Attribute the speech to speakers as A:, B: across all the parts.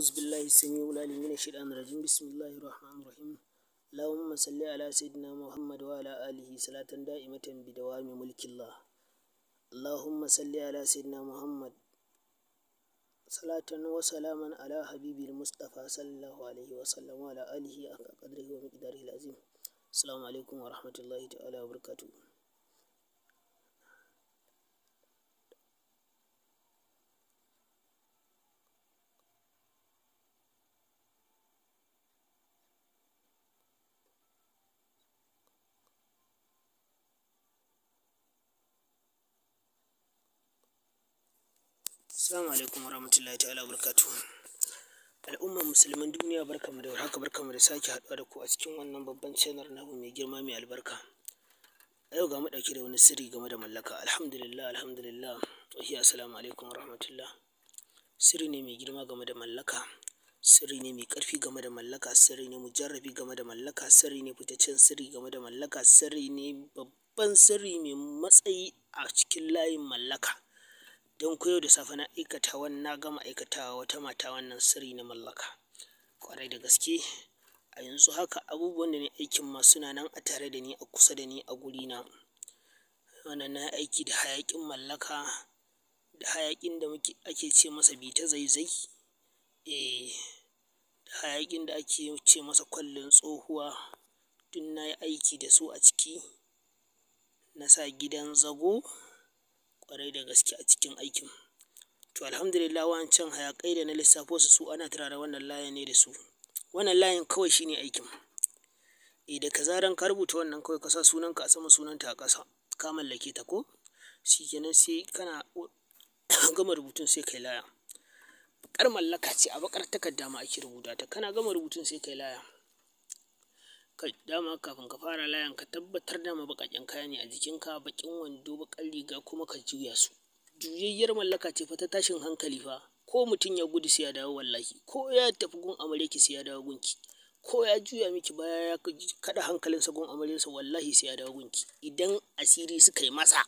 A: أعوذ بالله السميع العليم من الشيطان الرجيم. بسم الله الرحمن الرحيم. اللهم صل على سيدنا محمد وعلى آله صلاة دائمة بدوام ملك الله. اللهم صل على سيدنا محمد صلاة وسلاما على حبيبي المصطفى صلى الله عليه وسلم وعلى آله حق قدره ومقداره العظيم. السلام عليكم ورحمة الله تعالى وبركاته. Assalamu alaikum warahmatullahi ta'ala wabarakatuh. Al'ummar musulman duniya barkamu da warhaka, barkamu da sake haɗuwa da ku a cikin wannan babban channel namu mai girma mai albarka. A yau ga mu ɗauke da wani sirri game da mallaka. Alhamdulillah. Assalamu alaikum warahmatullah. Sirri ne mai girma game da mallaka. Sirri ne mai ƙarfi game da mallaka. Sirri ne mujarrabi game da mallaka. Sirri ne fitaccen sirri game da mallaka. Sirri ne babban sirri mai matsayi a cikin layin mallaka. Don ko yau da safe na gama aikatawa wata mata wannan sirri na mallaka ƙwarai da gaske. A yanzu haka abubuwan da na aikin ma suna nan a tare da ni, a kusa da ni, a gurina. Wannan na aiki da hayaƙin mallaka, da hayaƙin da ake ce masa bita zaizai, da hayaƙin da ake ce masa kwallon tsohuwa, duk na yi aiki da su a ciki. Na sa gidan zago ƙwarai da gaske a cikin aikin. To alhamdulillah, wancan hayaƙai da na lissafo su ana turara wannan layin ne da su. Wannan layin kawai shine aikin. Da ka zaran ka rubuta wannan kawai ka sa sunanka a sama, sunanta a ƙasa, ka mallake ta ko? Shikenan sai kana gama rubutun sai kai laya. Baƙar mallaka ce, a baƙar takarda ma ake rubuta ta. Kana gama rubutun sai kai laya. Dama kafin ka fara layan ka tabbatar dama baƙaƙen kaya ne a jikinka, baƙin wando, baƙar riga, kuma ka juya su. Juyayyar mallaka ce fa ta tashin hankali fa. Ko mutum ya gudu sai ya dawo wallahi. Ko ya tafi gun amaryarki sai ya dawo gunki. Ko ya juya miki baya ya kaɗa hankalinsa gun amaryarsa wallahi sai ya dawo gunki. Idan asiri suka yi masa,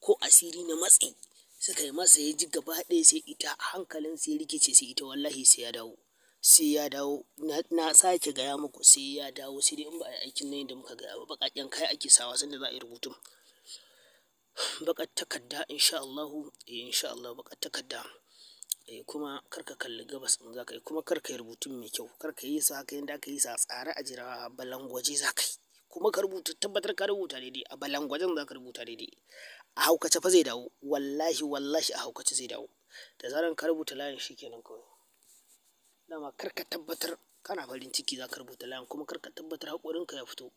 A: ko asiri na matsi suka yi masa, ya ji gaba ɗaya sai ita hankalinsa ya rikice, sai ita wallahi sai ya dawo. Sai ya dawo. Na sake gaya muku sai ya dawo, sai dai in ba a yi aikin nan da muka gaya ba. Baƙaƙen kaya ake sawa sanda za a yi rubutun. Baƙar takarda insha Allahu, insha Allah baƙar takarda. Kuma kar ka kalli gabas in za ka yi, kuma kar ka yi rubutun mai kyau. Kar ka yi sa haka yanda aka yi sa a tsare a jira, balangwaje za ka yi. Kuma ka rubuta, tabbatar ka rubuta daidai. A balangwajen za ka rubuta daidai. A haukace fa zai dawo. Wallahi a haukace zai dawo. Da zaran ka rubuta layin shi kenan kawai. Dama kar ka tabbatar kana farin ciki za ka rubuta layin, kuma kar ka tabbatar haƙorinka ya fito.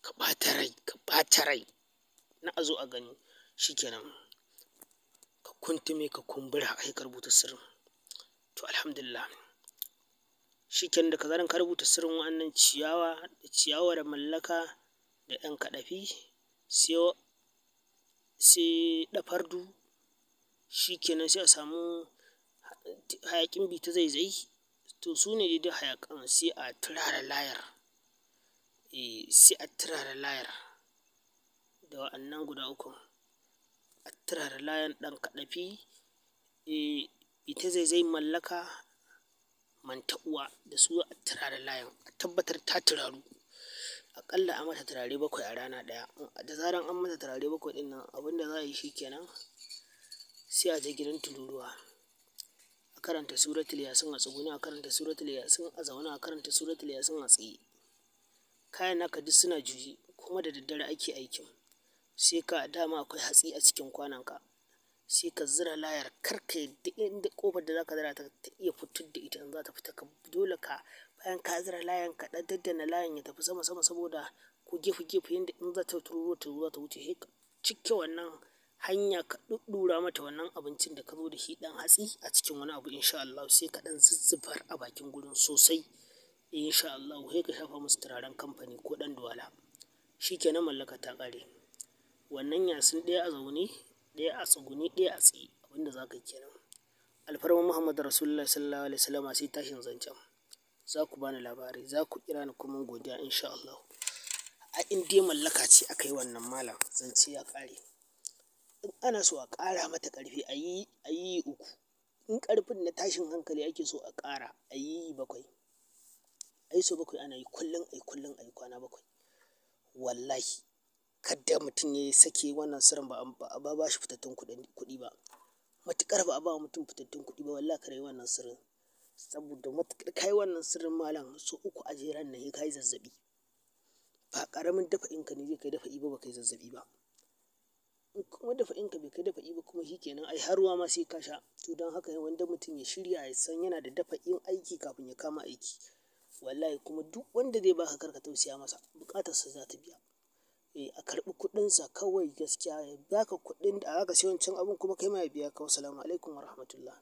A: Ka ɓata rai na a zo a gani. Shi kenan ka kuntume, ka kumbura, ai ka rubuta sirrin. To alhamdulillah. Shi kenan da ka zaran ka rubuta sirrin wa'annan ciyawar mallaka da ɗan kaɗafi, sai ɗafardu. Shi kenan sai a samu hayaƙin bita zaizai. To su ne dai hayaƙan, sai a turara layar. Sai a turara layar da wa'annan guda uku. A turara layan ɗan kaɗafi, bita zaizai, mallaka, manta uwa, da su a turara layan. A tabbatar ta turaru. Aƙalla a mata turare 7 a rana ɗaya. Da zaran an mata turare 7 ɗin nan, abin da za a yi shi kenan, sai a je gidan tururuwa. A karanta suratul yasin a tsugune, a karanta suratul yasin a zaune, a karanta suratul yasin a tsaye. Kayan naka duk suna juye, kuma da daddare ake aikin. Sai ka dama akwai hatsi a cikin kwananka. Sai ka zira layar, kar ka yadda inda ƙofar da za ka zira ta iya fitar da ita in za ta fita. Dole ka, bayan ka zira layan ka ɗan daddana layan ya tafi sama saboda ko gefe yanda in za ta turo ta wuce. Sai ka cike wannan hanya, ka ɗuɗɗura mata wannan abincin da ka zo da shi, ɗan hatsi a cikin wani abu insha Allah. Sai ka ɗan zuzzubar a bakin gurin sosai insha Allah. Sai ka shafa musu turaren kamfani ko ɗan duwala. Shi kenan mallaka ta ƙare. Wannan yasin ɗaya a zaune, ɗaya a tsugune, ɗaya a tsaye. Abinda za ka yi kenan. Alfarman Muhammadu Rasulullah sallallahu alaihi wasallam sai tashin zancen. Za ku bani labari, za ku kira ni kuma godiya insha Allah. A in dai mallaka ce aka yi wannan malam, zance ya ƙare. In ana so a ƙara mata ƙarfi a yi 3. in ƙarfin na tashin hankali ake so a ƙara a yi 7, a yi so 7 ana yi kullum, a yi kullum, a yi kwana 7. Wallahi kada mutum ya sake wannan sirrin ba a ba shi fitattun kuɗi ba. Matuƙar ba a ba mutum fitattun kuɗi ba wallahi kar yi wannan sirrin. Saboda matuƙar ka yi wannan sirrin malam so 3 a jeren nan sai ka yi zazzaɓi. Ba ƙaramin dafa'inka ne zai kai dafa'i ba kai zazzaɓi ba. In kuma dafa'inka bai kai dafa'i ba kuma shi kenan ai har ruwa ma sai ka sha. To don haka wanda mutum ya shirya ya san yana da dafa'in aiki kafin ya kama aiki. Wallahi kuma duk wanda zai baka kar ka tausaya masa buƙatarsa za ta biya. A karɓi kuɗinsa kawai gaskiya ya baka kuɗin da aka siyo wancan abun kuma kai ma ya biya ka. Wassalamu alaikum warahmatullahi.